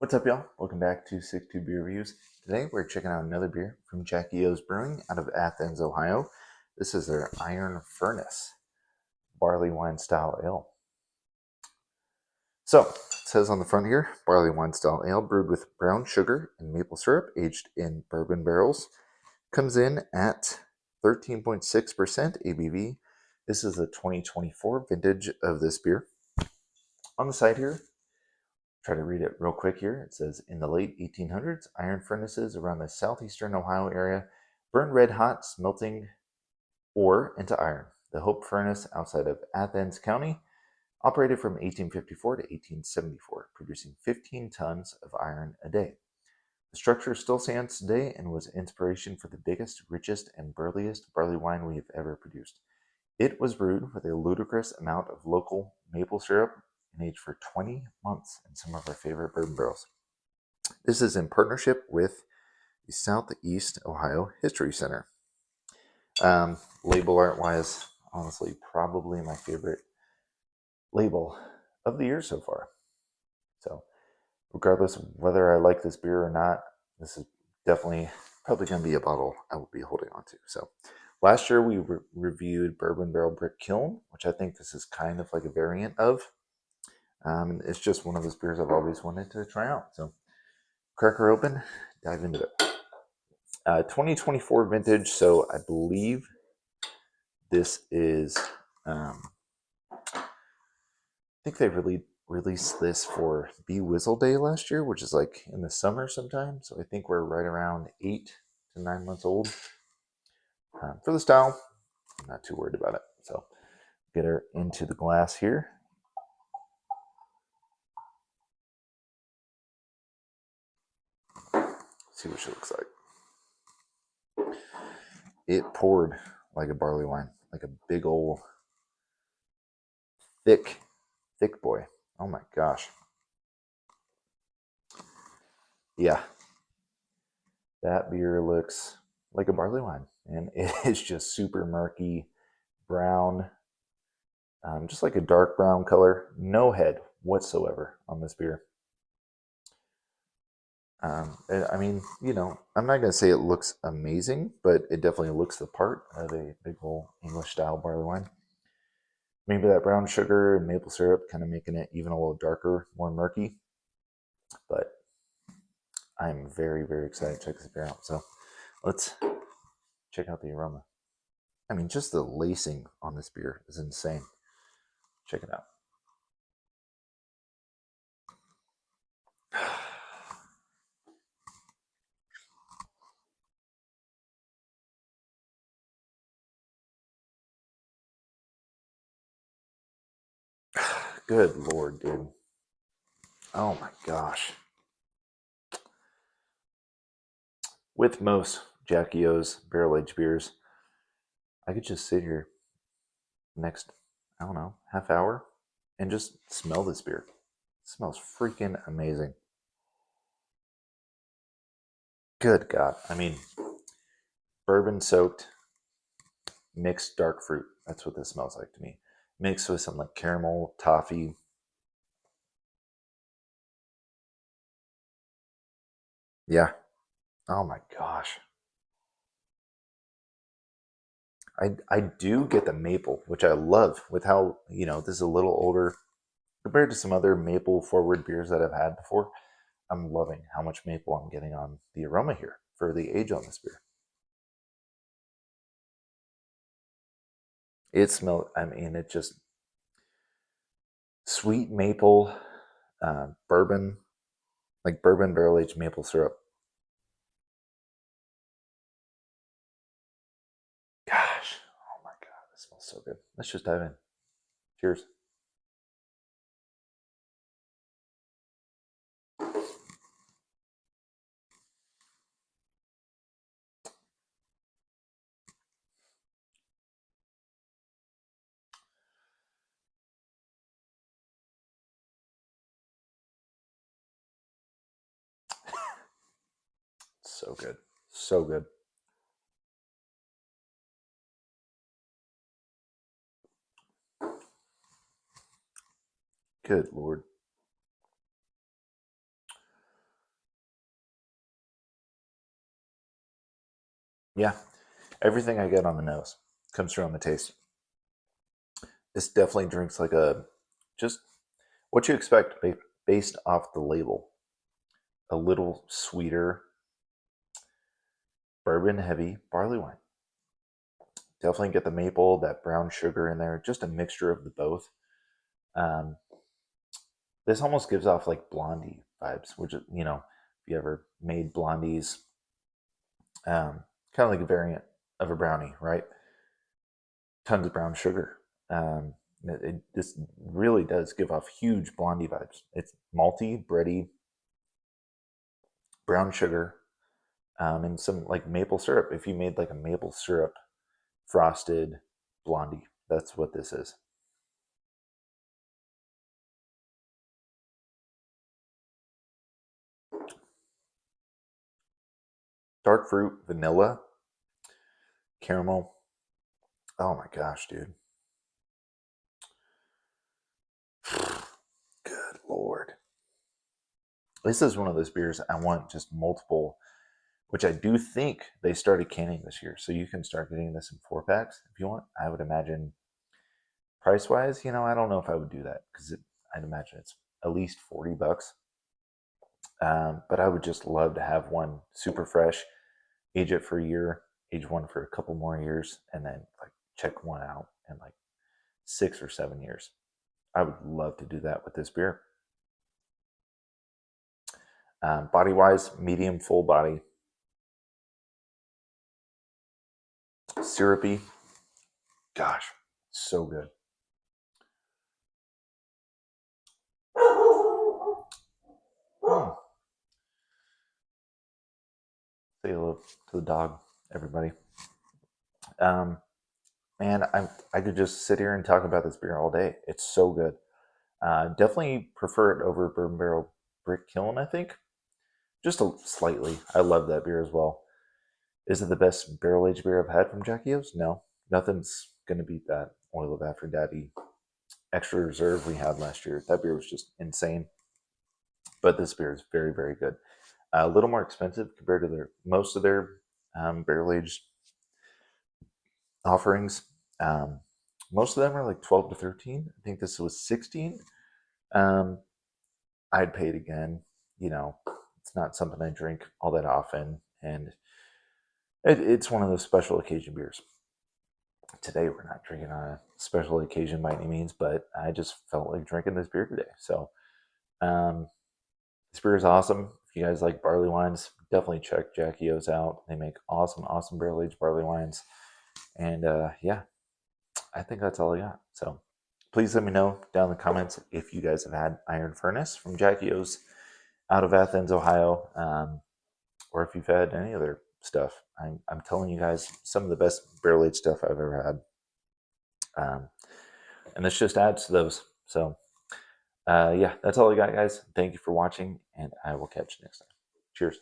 What's up, y'all? Welcome back to 62 Beer Reviews. Today we're checking out another beer from Jackie O's Brewing out of Athens, Ohio. This is their Iron Furnace Barleywine style ale. So, it says on the front here, Barleywine style ale brewed with brown sugar and maple syrup, aged in bourbon barrels. Comes in at 13.6% ABV. This is a 2024 vintage of this beer. On the side here, try to read it real quick here. It says, in the late 1800s, iron furnaces around the southeastern Ohio area burned red hot, smelting ore into iron. The Hope Furnace outside of Athens County operated from 1854 to 1874, producing 15 tons of iron a day. The structure still stands today and was inspiration for the biggest, richest, and burliest barley wine we have ever produced. It was brewed with a ludicrous amount of local maple syrup and aged for 20 months in some of our favorite bourbon barrels. This is in partnership with the Southeast Ohio History Center. Label art wise, honestly, probably my favorite label of the year so far. So, regardless of whether I like this beer or not, this is definitely probably going to be a bottle I will be holding on to. So, last year we reviewed Bourbon Barrel Brick Kiln, which I think this is kind of like a variant of. It's just one of those beers I've always wanted to try out. So, crack her open, dive into it. 2024 vintage, so I believe this is, I think they really released this for Bee Whizzle Day last year, which is like in the summer sometime. So I think we're right around 8 to 9 months old. For the style, I'm not too worried about it. So get her into the glass here. See what she looks like. It poured like a barley wine, like a big old thick boy. Oh my gosh. Yeah, that beer looks like a barley wine, and it is just super murky, brown, just like a dark brown color. No head whatsoever on this beer. I mean, I'm not going to say it looks amazing, but it definitely looks the part of a big old English style barley wine. Maybe that brown sugar and maple syrup kind of making it even a little darker, more murky. But I'm very, very excited to check this beer out. So let's check out the aroma. I mean, just the lacing on this beer is insane. Check it out. Good Lord, dude. Oh my gosh. With most Jackie O's barrel aged beers, I could just sit here next, I don't know, half hour and just smell this beer. It smells freaking amazing. Good God. I mean, bourbon soaked, mixed dark fruit. That's what this smells like to me. Mixed with some like caramel, toffee. Yeah. Oh my gosh. I do get the maple, which I love with how, this is a little older compared to some other maple forward beers that I've had before. I'm loving how much maple I'm getting on the aroma here for the age on this beer. It smells, I mean, it just sweet maple, bourbon, like bourbon barrel aged maple syrup. Gosh, oh my God, this smells so good. Let's just dive in. Cheers. So good. So good. Good Lord. Yeah, everything I get on the nose comes through on the taste. This definitely drinks like just what you expect based off the label. A little sweeter, bourbon heavy barley wine. Definitely get the maple, that brown sugar in there, just a mixture of the both. Um, this almost gives off like blondie vibes, which, if you ever made blondies, kind of like a variant of a brownie, right? Tons of brown sugar. This really does give off huge blondie vibes. It's malty, bready, brown sugar, and some like maple syrup. If you made like a maple syrup frosted blondie, that's what this is. Dark fruit, vanilla, caramel. Oh my gosh, dude. Good Lord. This is one of those beers I want just multiple, which I do think they started canning this year. So you can start getting this in 4 packs if you want. I would imagine price wise, I don't know if I would do that because I'd imagine it's at least $40. But I would just love to have one super fresh, age it for a year, age one for a couple more years, and then like check one out in like 6 or 7 years. I would love to do that with this beer. Body wise, medium, full body, syrupy. Gosh, so good. Mm. Say hello to the dog, everybody. Um, Man, I could just sit here and talk about this beer all day. It's so good. Definitely prefer it over Bourbon Barrel Brick Kiln, I think. Just slightly. I love that beer as well. Is it the best barrel aged beer I've had from Jackie O's? No. Nothing's going to beat that Oil of Aphrodite extra reserve we had last year. That beer was just insane. But this beer is very, very good. A little more expensive compared to most of their barrel aged offerings. Um, most of them are like 12 to 13. I think this was 16. Um, I'd pay it again. It's not something I drink all that often. And it's one of those special occasion beers. Today, we're not drinking on a special occasion by any means, but I just felt like drinking this beer today. So, um, this beer is awesome. If you guys like barley wines, definitely check Jackie O's out. They make awesome, awesome barrel aged barley wines. And yeah, I think that's all I got. So please let me know down in the comments if you guys have had Iron Furnace from Jackie O's out of Athens, Ohio, or if you've had any other stuff. I'm telling you guys some of the best barrel aged stuff I've ever had. And this just adds to those. So yeah, that's all I got, guys. Thank you for watching, and I will catch you next time. Cheers.